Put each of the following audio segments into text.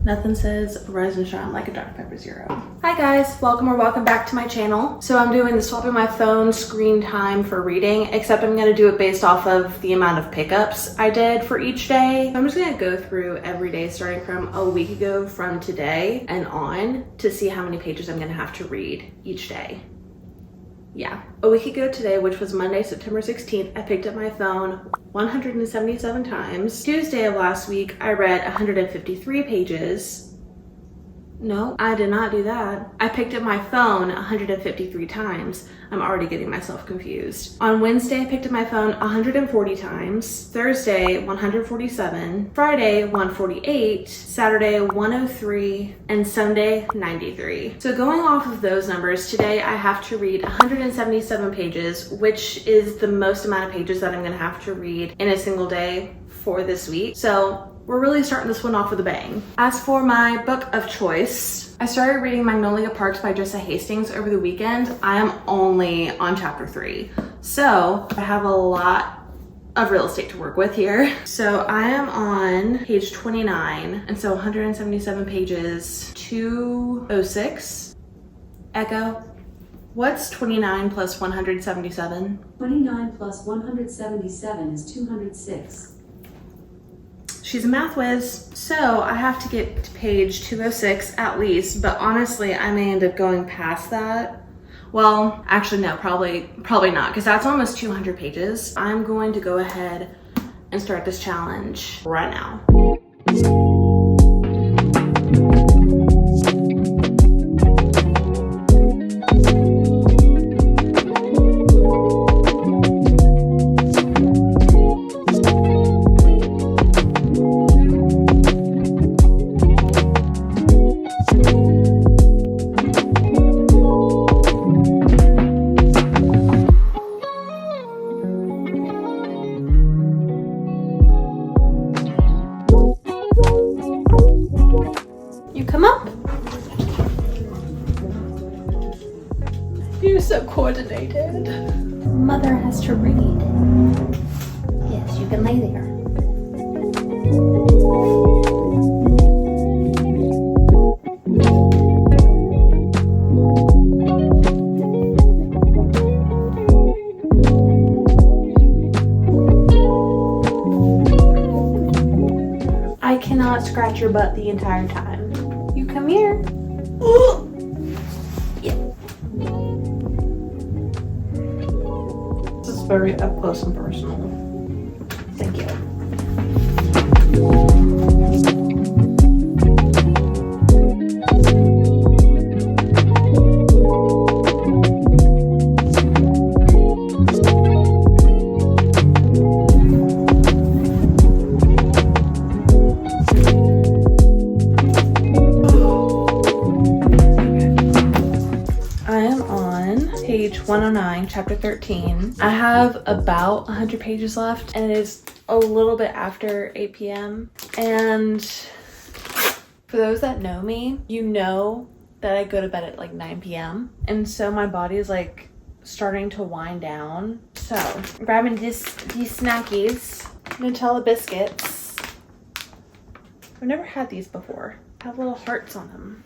Nothing says rise and shine like a Dr. Pepper Zero. Hi guys, welcome back to my channel. So I'm doing the swapping my phone screen time for reading, except I'm gonna do it based off of the amount of pickups I did for each day. So I'm just gonna go through every day starting from a week ago from today and on to see how many pages I'm gonna have to read each day. Yeah, a week ago today, which was Monday, September 16th, I picked up my phone 177 times. Tuesday of last week, I read 153 pages. No, I did not do that. I picked up my phone 153 times. I'm already getting myself confused. On Wednesday, I picked up my phone 140 times. Thursday, 147. Friday, 148. Saturday, 103. And Sunday, 93. So going off of those numbers, today I have to read 177 pages, which is the most amount of pages that I'm gonna have to read in a single day for this week. So we're really starting this one off with a bang. As for my book of choice, I started reading Magnolia Parks by Jessa Hastings over the weekend. I am only on chapter 3. So I have a lot of real estate to work with here. So I am on page 29, and so 177 pages, 206. Echo, what's 29 plus 177? 29 plus 177 is 206. She's a math whiz. So I have to get to page 206 at least, but honestly, I may end up going past that. Well, actually no, probably not, because that's almost 200 pages. I'm going to go ahead and start this challenge right now. Come up. You're so coordinated. Mother has to read. Yes, you can lay there. I cannot scratch your butt the entire time. You come here. Yeah. This is very up close and personal. Thank you. Page 109, chapter 13. I have about 100 pages left, and it is a little bit after 8 p.m. And for those that know me, you know that I go to bed at like 9 p.m. And so my body is like starting to wind down. So I'm grabbing these snackies, Nutella biscuits. I've never had these before. Have little hearts on them.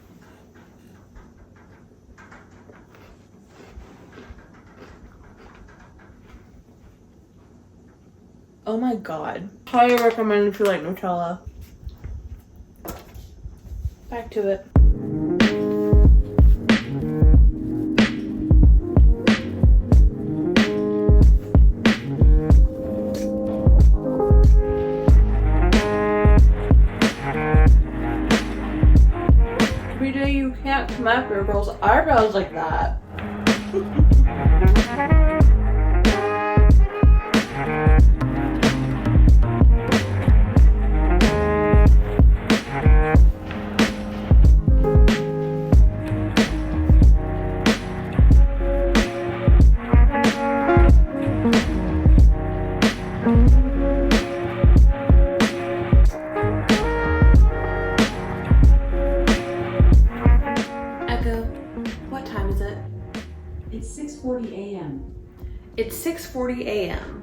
Oh my god. Highly recommend if you like Nutella. Back to it. Every day you can't come after a girl's eyebrows like that. Echo, what time is it? It's 6:40 a.m. It's 6:40 a.m.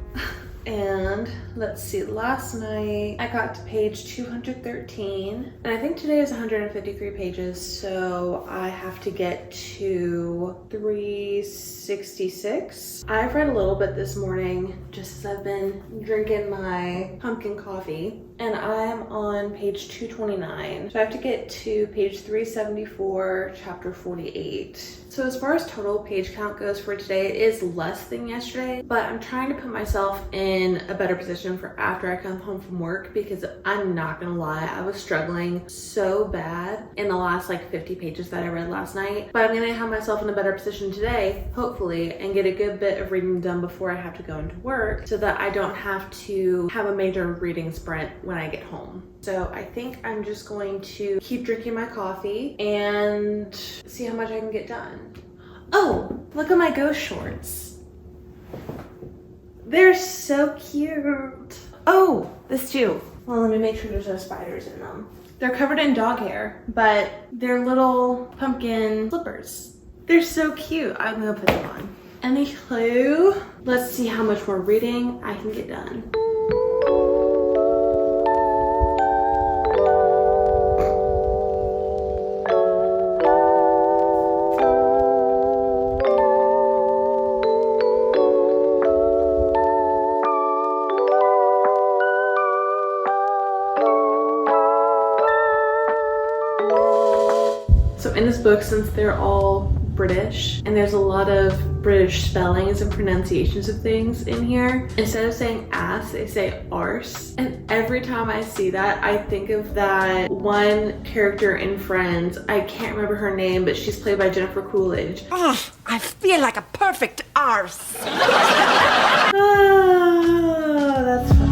and let's see, last night I got to page 213, and I think today is 153 pages, so I have to get to 366. I've read a little bit this morning just as I've been drinking my pumpkin coffee, and I'm on page 229. So I have to get to page 374, chapter 48. So as far as total page count goes for today, it is less than yesterday, but I'm trying to put myself in a better position for after I come home from work, because I'm not gonna lie, I was struggling so bad in the last like 50 pages that I read last night. But I'm gonna have myself in a better position today, hopefully, and get a good bit of reading done before I have to go into work, so that I don't have to have a major reading sprint when I get home. So I think I'm just going to keep drinking my coffee and see how much I can get done. Oh, look at my ghost shorts. They're so cute. Oh, this too. Well, let me make sure there's no spiders in them. They're covered in dog hair, but they're little pumpkin slippers. They're so cute. I'm gonna put them on. Anywho, let's see how much more reading I can get done. So in this book, since they're all British and there's a lot of British spellings and pronunciations of things in here, instead of saying ass, they say arse. And every time I see that, I think of that one character in Friends. I can't remember her name, but she's played by Jennifer Coolidge. Oh, I feel like a perfect arse. Oh, that's fun.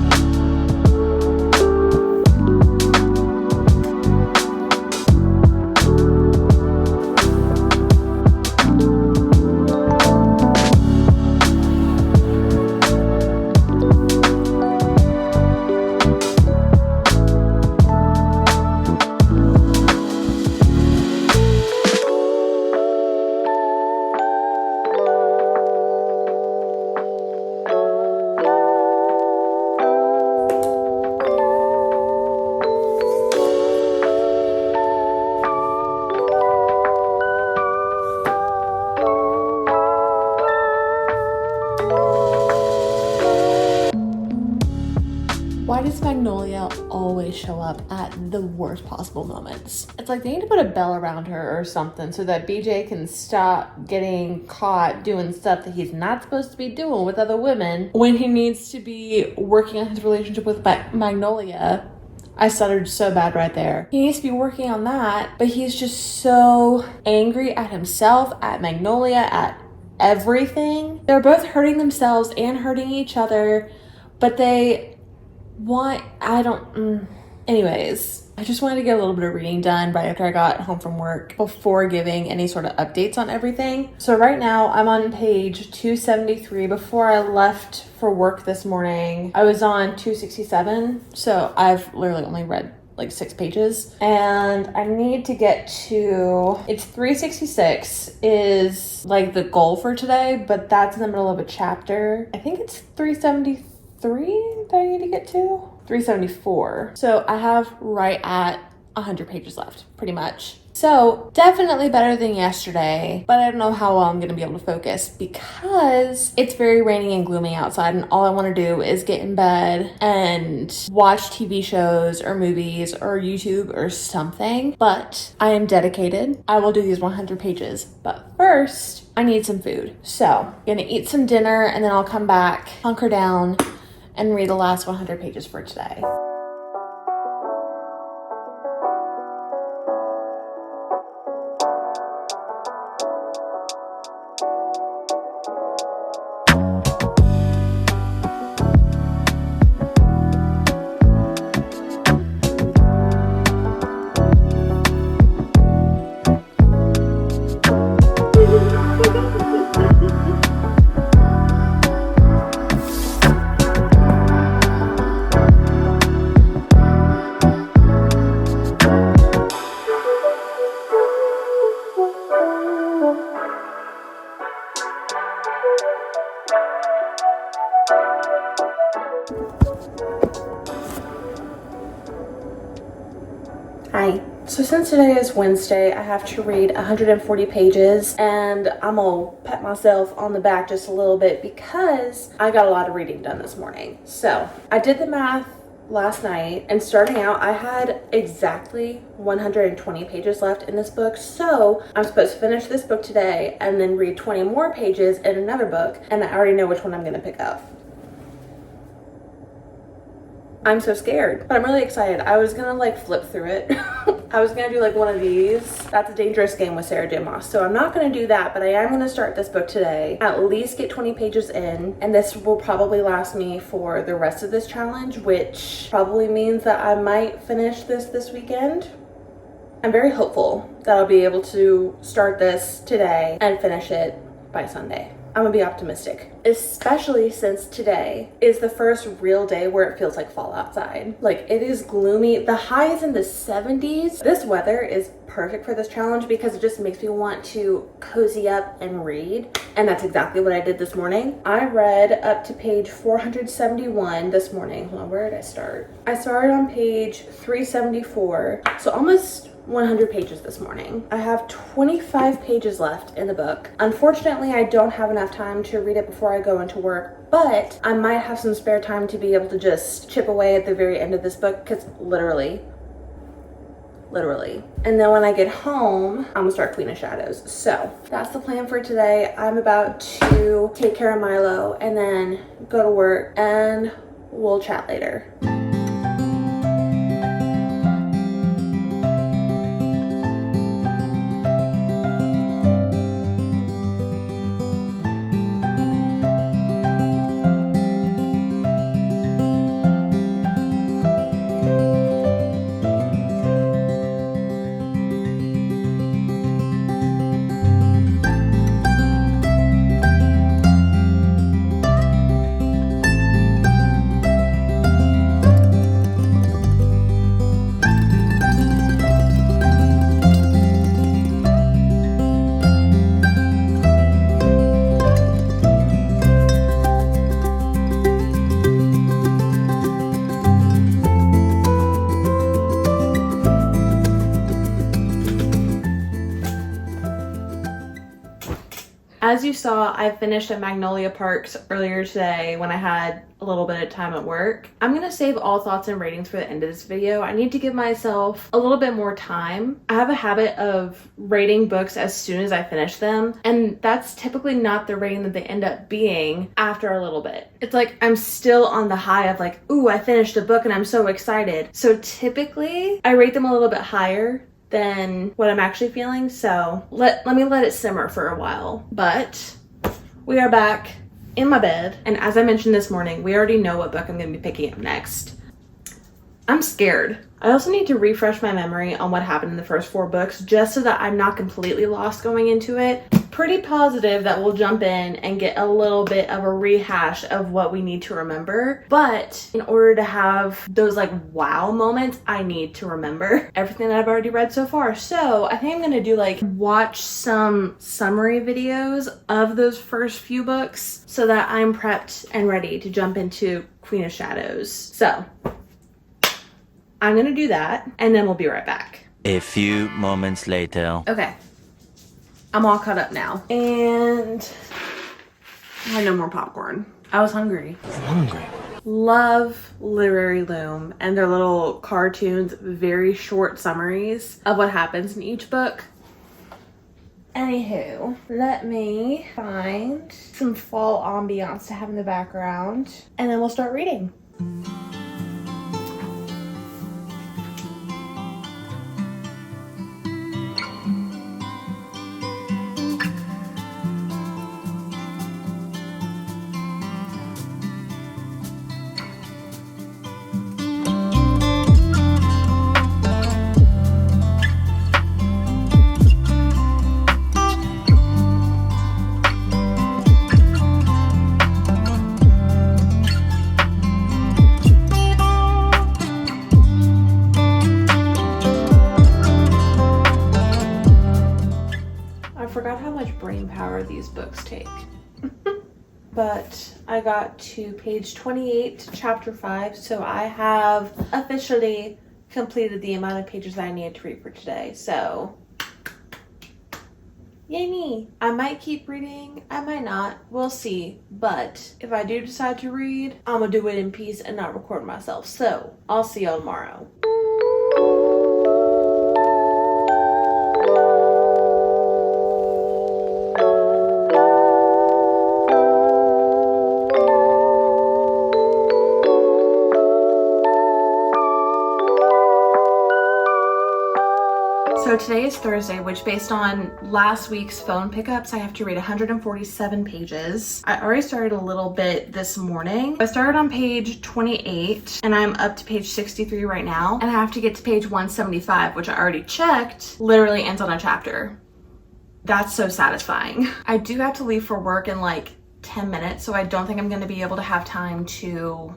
Why does Magnolia always show up at the worst possible moments? It's like they need to put a bell around her or something so that BJ can stop getting caught doing stuff that he's not supposed to be doing with other women when he needs to be working on his relationship with Magnolia. I stuttered so bad right there. He needs to be working on that, but he's just so angry at himself, at Magnolia, at everything. They're both hurting themselves and hurting each other, but they want, anyways, I just wanted to get a little bit of reading done right after I got home from work before giving any sort of updates on everything. So right now I'm on page 273. Before I left for work this morning, I was on 267. So I've literally only read like 6 pages, and I need to get to, it's 366 is like the goal for today, but that's in the middle of a chapter. I think it's 373 that I need to get to. 374. So I have right at 100 pages left, pretty much. So definitely better than yesterday, but I don't know how well I'm going to be able to focus because it's very rainy and gloomy outside, and all I want to do is get in bed and watch TV shows or movies or YouTube or something. But I am dedicated. I will do these 100 pages. But first, I need some food. So I'm going to eat some dinner, and then I'll come back, hunker down, and read the last 100 pages for today. Hi. So since today is Wednesday, I have to read 140 pages, and I'm gonna pat myself on the back just a little bit because I got a lot of reading done this morning. So I did the math last night, and starting out, I had exactly 120 pages left in this book. So I'm supposed to finish this book today and then read 20 more pages in another book, and I already know which one I'm gonna pick up. I'm so scared, but I'm really excited. I was gonna like flip through it. I was gonna do like one of these. That's a dangerous game with Sarah J. Maas. So I'm not gonna do that, but I am gonna start this book today, at least get 20 pages in, and this will probably last me for the rest of this challenge, which probably means that I might finish this weekend. I'm very hopeful that I'll be able to start this today and finish it by Sunday. I'm gonna be optimistic, especially since today is the first real day where it feels like fall outside. Like, it is gloomy. The high is in the 70s. This weather is perfect for this challenge because it just makes me want to cozy up and read. And that's exactly what I did this morning. I read up to page 471 this morning. Hold on, where did I start? I started on page 374. So almost 100 pages this morning. I have 25 pages left in the book. Unfortunately, I don't have enough time to read it before I go into work, but I might have some spare time to be able to just chip away at the very end of this book, because literally. And then when I get home, I'm gonna start Queen of Shadows. So that's the plan for today. I'm about to take care of Milo and then go to work, and we'll chat later. As you saw, I finished at Magnolia Parks earlier today when I had a little bit of time at work. I'm gonna save all thoughts and ratings for the end of this video. I need to give myself a little bit more time. I have a habit of rating books as soon as I finish them, and that's typically not the rating that they end up being after a little bit. It's like I'm still on the high of like, ooh, I finished a book and I'm so excited. So typically I rate them a little bit higher than what I'm actually feeling. So let me let it simmer for a while. But we are back in my bed, and as I mentioned this morning, we already know what book I'm going to be picking up next. I'm scared. I also need to refresh my memory on what happened in the first 4 books just so that I'm not completely lost going into it. Pretty positive that we'll jump in and get a little bit of a rehash of what we need to remember. But in order to have those like wow moments, I need to remember everything that I've already read so far. So I think I'm gonna do like watch some summary videos of those first few books so that I'm prepped and ready to jump into Queen of Shadows. So I'm gonna do that and then we'll be right back. A few moments later. Okay. I'm all caught up now. And I had no more popcorn. I was hungry. Love Literary Loom and their little cartoons, very short summaries of what happens in each book. Anywho, let me find some fall ambiance to have in the background, and then we'll start reading. Brain power these books take. But I got to page 28, chapter 5, so I have officially completed the amount of pages that I needed to read for today. So, yay me. I might keep reading, I might not. We'll see. But if I do decide to read, I'm gonna do it in peace and not record myself. So, I'll see y'all tomorrow. So today is Thursday, which based on last week's phone pickups, I have to read 147 pages. I already started a little bit this morning. I started on page 28 and I'm up to page 63 right now. And I have to get to page 175, which I already checked, literally ends on a chapter. That's so satisfying. I do have to leave for work in like 10 minutes, so I don't think I'm gonna be able to have time to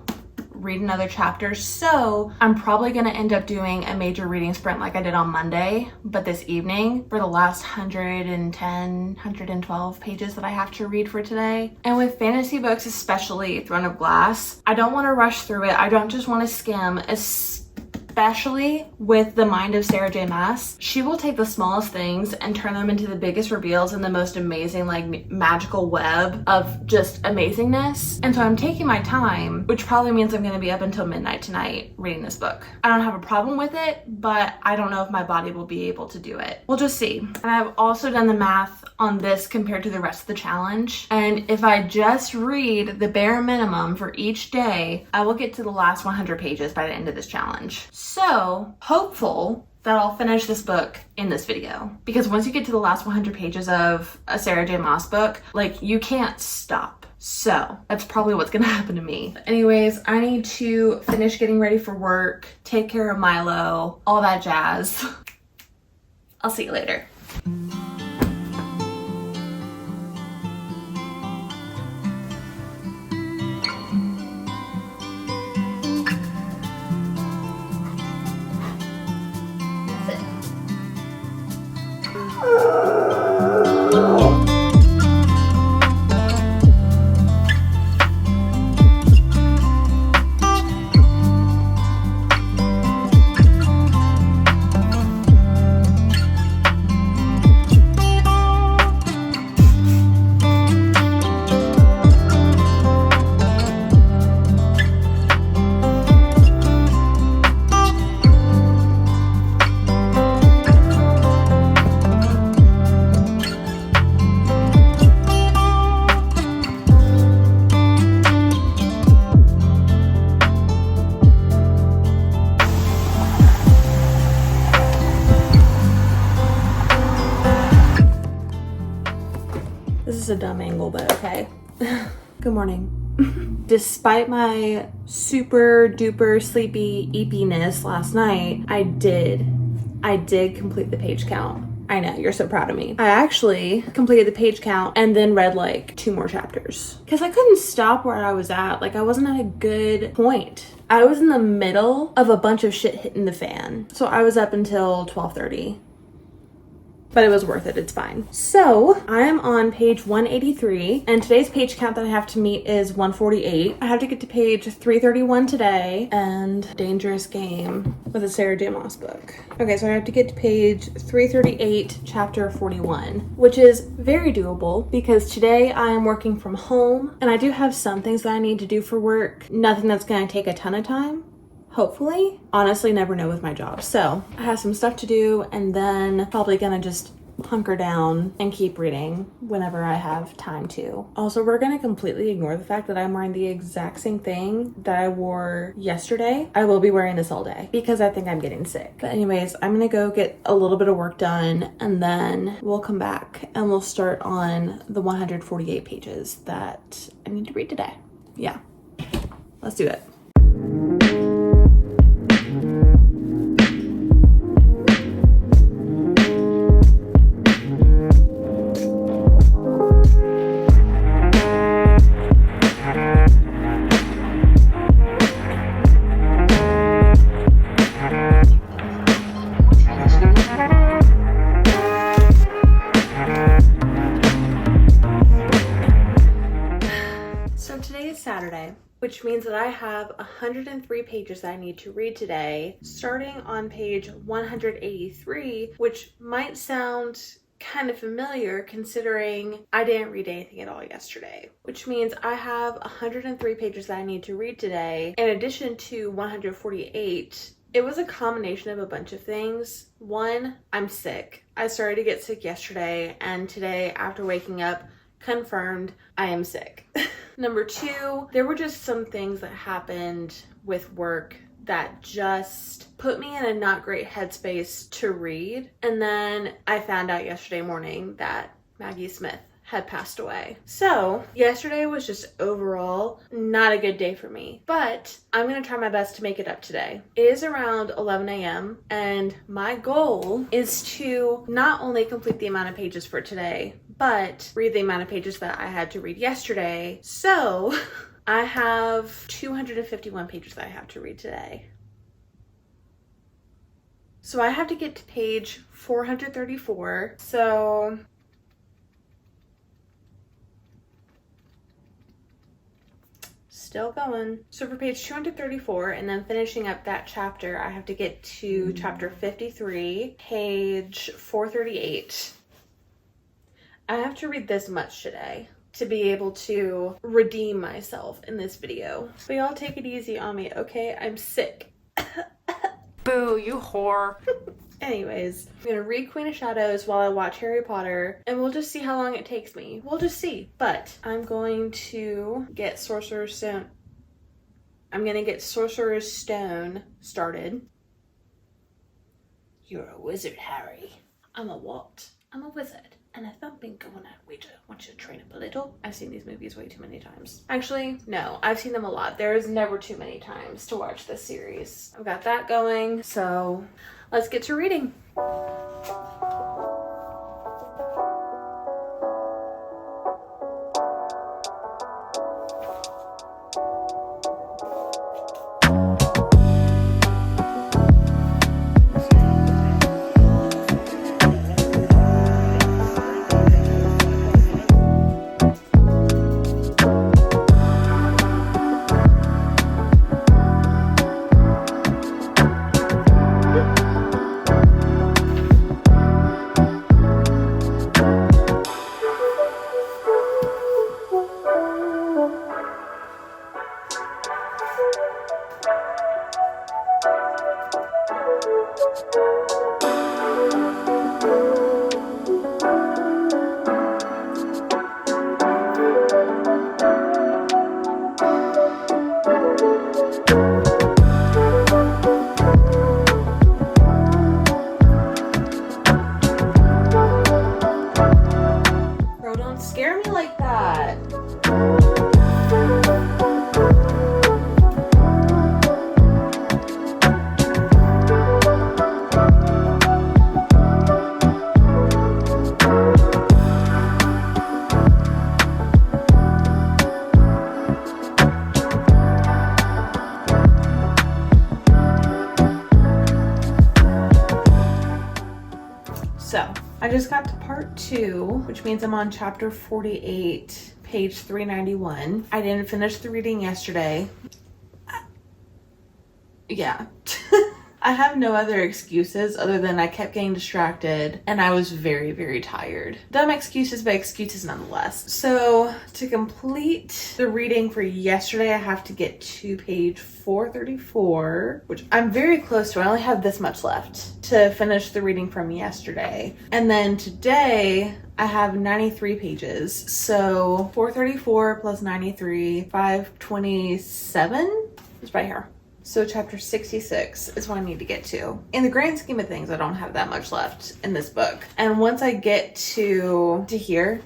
read another chapter. So I'm probably gonna end up doing a major reading sprint like I did on Monday, but this evening for the last 112 pages that I have to read for today. And with fantasy books, especially Throne of Glass, I don't wanna rush through it. I don't just wanna skim, especially with the mind of Sarah J Maas. She will take the smallest things and turn them into the biggest reveals and the most amazing, like, magical web of just amazingness. And so I'm taking my time, which probably means I'm gonna be up until midnight tonight reading this book. I don't have a problem with it, but I don't know if my body will be able to do it. We'll just see. And I've also done the math on this compared to the rest of the challenge. And if I just read the bare minimum for each day, I will get to the last 100 pages by the end of this challenge. So, hopeful that I'll finish this book in this video. Because once you get to the last 100 pages of a Sarah J Maas book, like, you can't stop. So, that's probably what's gonna happen to me. Anyways, I need to finish getting ready for work, take care of Milo, all that jazz. I'll see you later. This is a dumb angle, but okay. Good morning. Despite my super duper sleepy eepiness last night, I did complete the page count. I know, you're so proud of me. I actually completed the page count and then read like 2 more chapters because I couldn't stop where I was at. Like, I wasn't at a good point. I was in the middle of a bunch of shit hitting the fan. So I was up until 12:30. But it was worth it, it's fine. So I am on page 183 and today's page count that I have to meet is 148. I have to get to page 331 today and Dangerous Game with a Sarah J Maas book. Okay, so I have to get to page 338, chapter 41, which is very doable because today I am working from home and I do have some things that I need to do for work. Nothing that's gonna take a ton of time. Hopefully. Honestly, never know with my job. So I have some stuff to do and then probably gonna just hunker down and keep reading whenever I have time to. Also, we're gonna completely ignore the fact that I'm wearing the exact same thing that I wore yesterday. I will be wearing this all day because I think I'm getting sick. But anyways, I'm gonna go get a little bit of work done and then we'll come back and we'll start on the 148 pages that I need to read today. Yeah, let's do it. Saturday, which which means that I have 103 pages that I need to read today, starting on page 183, which might sound kind of familiar considering I didn't read anything at all yesterday, which means I have 103 pages that I need to read today in addition to 148. It was a combination of a bunch of things. One, I'm sick. I started to get sick yesterday, and today after waking up, confirmed I am sick. Number two, there were just some things that happened with work that just put me in a not great headspace to read. And then I found out yesterday morning that Maggie Smith had passed away. So yesterday was just overall not a good day for me, but I'm gonna try my best to make it up today. It is around 11 a.m. and my goal is to not only complete the amount of pages for today, but read the amount of pages that I had to read yesterday. So I have 251 pages that I have to read today. So I have to get to page 434. So still going. So for page 234 and then finishing up that chapter, I have to get to chapter 53, page 438. I have to read this much today to be able to redeem myself in this video. But y'all take it easy on me, okay? I'm sick. Boo, you whore. Anyways, I'm gonna read Queen of Shadows while I watch Harry Potter, and we'll just see how long it takes me. We'll just see. But I'm going to get Sorcerer's Stone. I'm gonna get Sorcerer's Stone started. You're a wizard, Harry. I'm a what? I'm a wizard. And if I've been going out, Ouija, want you to train up a little? I've seen these movies way too many times. Actually, no, I've seen them a lot. There is never too many times to watch this series. I've got that going, so let's get to reading. Bro, don't scare me like that. So, I just got to part 2, which means I'm on chapter 48, page 391. I didn't finish the reading yesterday. Yeah. I have no other excuses other than I kept getting distracted and I was very, very tired. Dumb excuses, but excuses nonetheless. So to complete the reading for yesterday, I have to get to page 434, which I'm very close to. I only have this much left to finish the reading from yesterday. And then today, I have 93 pages. So 434 plus 93, 527 is right here. So chapter 66 is what I need to get to. In the grand scheme of things, I don't have that much left in this book. And once I get to here,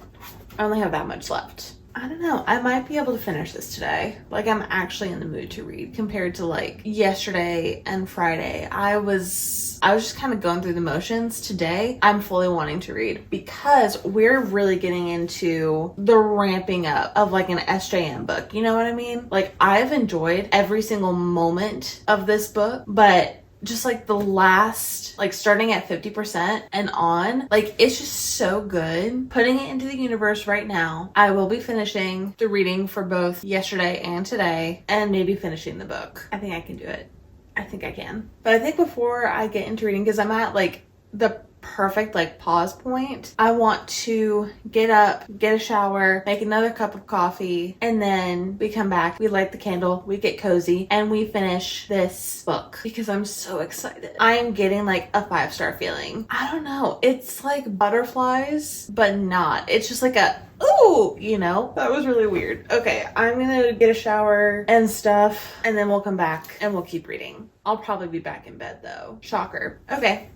I only have that much left. I don't know. I might be able to finish this today. Like, I'm actually in the mood to read compared to like yesterday and Friday. I was just kind of going through the motions. Today, I'm fully wanting to read because we're really getting into the ramping up of like an SJM book. You know what I mean? Like, I've enjoyed every single moment of this book, but just like the last, like starting at 50% and on, like it's just so good. Putting it into the universe right now. I will be finishing the reading for both yesterday and today, and maybe finishing the book. I think I can do it. I think I can. But I think before I get into reading, because I'm at like the perfect like pause point, I want to get up, get a shower, make another cup of coffee, and then we come back, we light the candle, we get cozy, and we finish this book because I'm so excited. I am getting like a 5-star feeling. I don't know, it's like butterflies but not. It's just like a ooh, you know? That was really weird. Okay, I'm gonna get a shower and stuff, and then we'll come back and we'll keep reading. I'll probably be back in bed though. Shocker. Okay,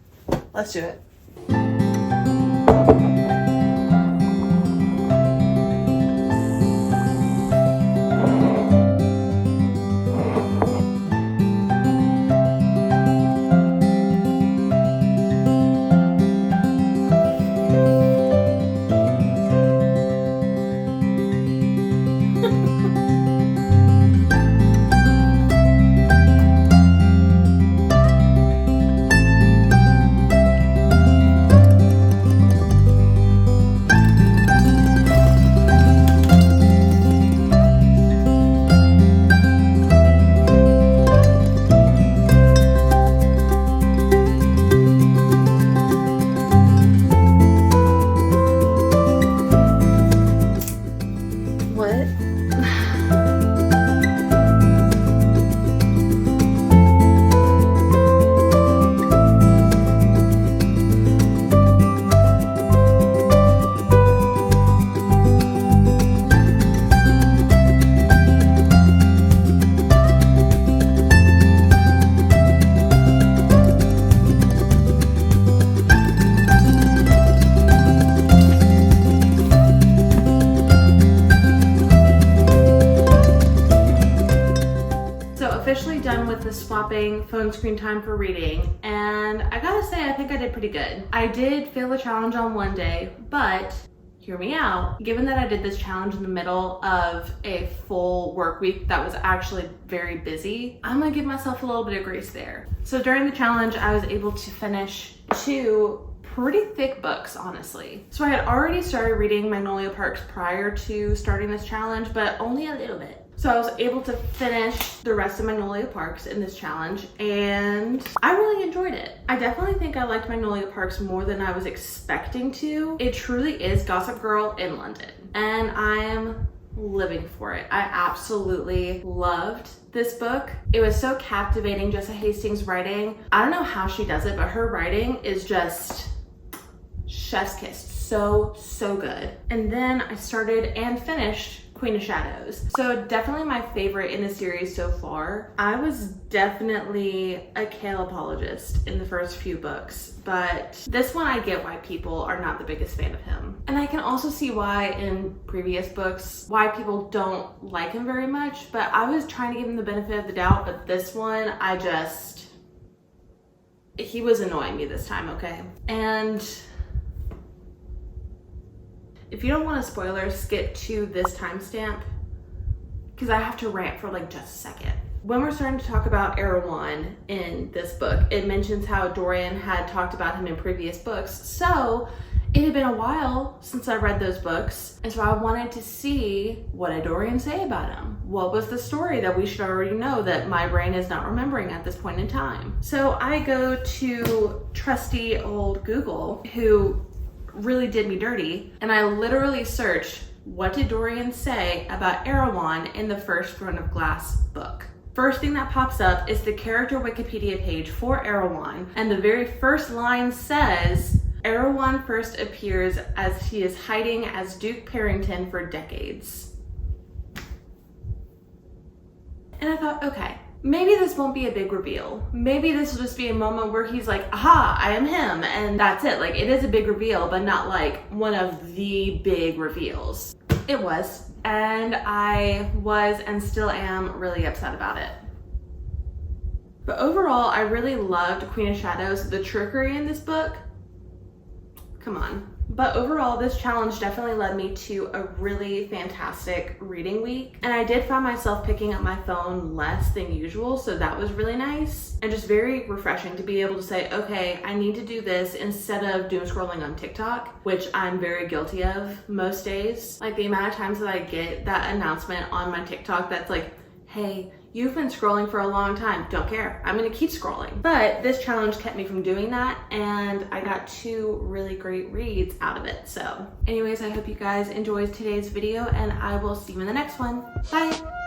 let's do it. Swapping phone screen time for reading, and I gotta say I think I did pretty good. I did fail the challenge on one day, but hear me out. Given that I did this challenge in the middle of a full work week that was actually very busy, I'm gonna give myself a little bit of grace there. So during the challenge, I was able to finish 2 pretty thick books, honestly. So I had already started reading Magnolia Parks prior to starting this challenge, but only a little bit. So I was able to finish the rest of Magnolia Parks in this challenge, and I really enjoyed it. I definitely think I liked Magnolia Parks more than I was expecting to. It truly is Gossip Girl in London, and I am living for it. I absolutely loved this book. It was so captivating. Jessa Hastings' writing, I don't know how she does it, but her writing is just chef's kiss. So good. And then I started and finished Queen of Shadows. So definitely my favorite in the series so far. I was definitely a Kale apologist in the first few books, but this one I get why people are not the biggest fan of him. And I can also see why in previous books, why people don't like him very much, but I was trying to give him the benefit of the doubt, but this one, he was annoying me this time, okay? And if you don't want a spoiler, skip to this timestamp because I have to rant for like just a second. When we're starting to talk about Erewhon in this book, it mentions how Dorian had talked about him in previous books. So it had been a while since I read those books, and so I wanted to see what did Dorian say about him. What was the story that we should already know that my brain is not remembering at this point in time? So I go to trusty old Google, who really did me dirty, and I literally searched, what did Dorian say about Erewhon in the first Throne of Glass book? First thing that pops up is the character Wikipedia page for Erewhon, and the very first line says, Erewhon first appears as he is hiding as Duke Parrington for decades. And I thought, okay, maybe this won't be a big reveal. Maybe this will just be a moment where he's like, aha, I am him, and that's it. Like, it is a big reveal, but not like one of the big reveals. It was, and I was and still am really upset about it. But overall, I really loved Queen of Shadows. The trickery in this book, come on. But overall, this challenge definitely led me to a really fantastic reading week. And I did find myself picking up my phone less than usual, so that was really nice. And just very refreshing to be able to say, okay, I need to do this instead of doom scrolling on TikTok, which I'm very guilty of most days. Like the amount of times that I get that announcement on my TikTok that's like, hey, you've been scrolling for a long time. Don't care. I'm gonna keep scrolling. But this challenge kept me from doing that, and I got 2 really great reads out of it. So anyways, I hope you guys enjoyed today's video, and I will see you in the next one. Bye.